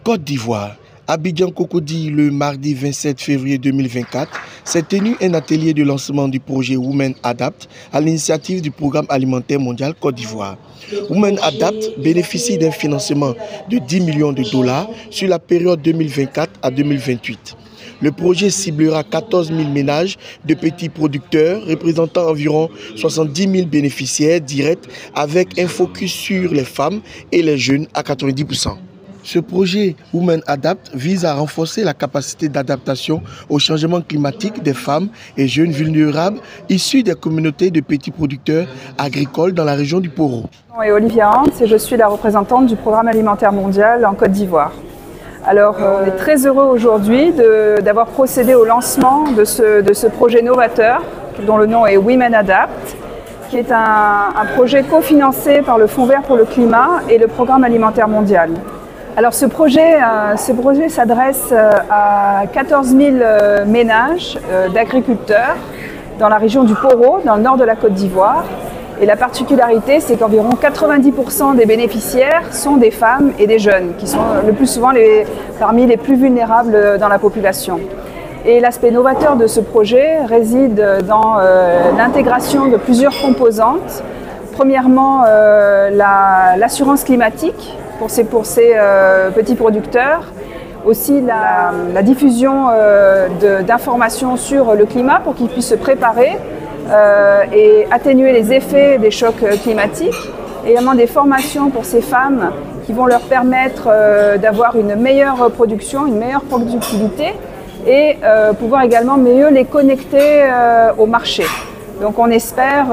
Côte d'Ivoire. Abidjan Cocody, le mardi 27 février 2024, s'est tenu un atelier de lancement du projet Women Adapt à l'initiative du Programme alimentaire mondial Côte d'Ivoire. Women Adapt bénéficie d'un financement de 10 millions de dollars sur la période 2024 à 2028. Le projet ciblera 14 000 ménages de petits producteurs représentant environ 70 000 bénéficiaires directs avec un focus sur les femmes et les jeunes à 90%. Ce projet Women Adapt vise à renforcer la capacité d'adaptation au changement climatique des femmes et jeunes vulnérables issus des communautés de petits producteurs agricoles dans la région du Poro. Mon nom est Olivia Hans et je suis la représentante du Programme alimentaire mondial en Côte d'Ivoire. Alors, on est très heureux aujourd'hui d'avoir procédé au lancement de ce projet novateur dont le nom est Women Adapt, qui est un projet cofinancé par le Fonds vert pour le climat et le Programme alimentaire mondial. Alors ce projet s'adresse à 14 000 ménages d'agriculteurs dans la région du Poro, dans le nord de la Côte d'Ivoire. Et la particularité, c'est qu'environ 90% des bénéficiaires sont des femmes et des jeunes, qui sont le plus souvent parmi les plus vulnérables dans la population. Et l'aspect novateur de ce projet réside dans l'intégration de plusieurs composantes. Premièrement, l'assurance climatique pour ces petits producteurs. Aussi la diffusion d'informations sur le climat pour qu'ils puissent se préparer et atténuer les effets des chocs climatiques. Et également des formations pour ces femmes qui vont leur permettre d'avoir une meilleure production, une meilleure productivité et pouvoir également mieux les connecter au marché. Donc on espère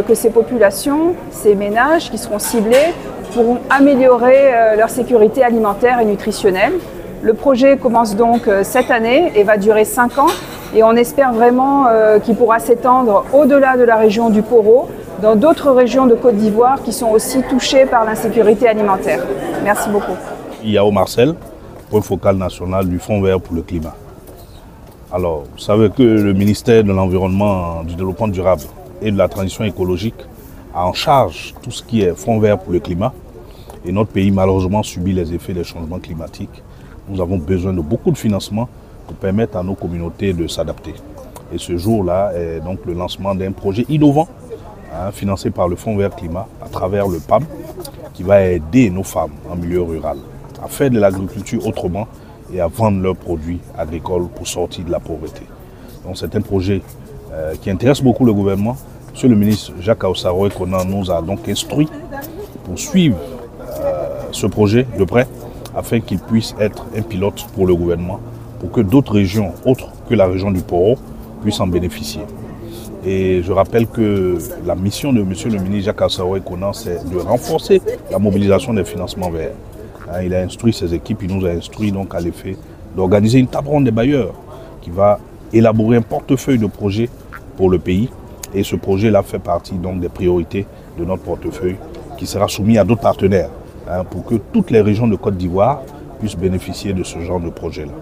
que ces populations, ces ménages qui seront ciblés pourront améliorer leur sécurité alimentaire et nutritionnelle. Le projet commence donc cette année et va durer 5 ans et on espère vraiment qu'il pourra s'étendre au-delà de la région du Poro, dans d'autres régions de Côte d'Ivoire qui sont aussi touchées par l'insécurité alimentaire. Merci beaucoup. Yao Marcel, point focal national du Fonds vert pour le climat. Alors, vous savez que le ministère de l'Environnement, du Développement durable et de la Transition écologique a en charge tout ce qui est Fonds vert pour le climat. Et notre pays, malheureusement, subit les effets des changements climatiques. Nous avons besoin de beaucoup de financement pour permettre à nos communautés de s'adapter. Et ce jour-là est donc le lancement d'un projet innovant financé par le Fonds vert climat à travers le PAM qui va aider nos femmes en milieu rural à faire de l'agriculture autrement et à vendre leurs produits agricoles pour sortir de la pauvreté. Donc c'est un projet qui intéresse beaucoup le gouvernement. Monsieur le ministre Jacques Aosaro-Ekona nous a donc instruit pour suivre ce projet de près afin qu'il puisse être un pilote pour le gouvernement pour que d'autres régions autres que la région du Poro puissent en bénéficier. Et je rappelle que la mission de monsieur le ministre Jacques Aosaro-Ekona, c'est de renforcer la mobilisation des financements verts. Il a instruit ses équipes, il nous a instruit donc à l'effet d'organiser une table ronde des bailleurs qui va élaborer un portefeuille de projets pour le pays. Et ce projet-là fait partie donc des priorités de notre portefeuille qui sera soumis à d'autres partenaires pour que toutes les régions de Côte d'Ivoire puissent bénéficier de ce genre de projet-là.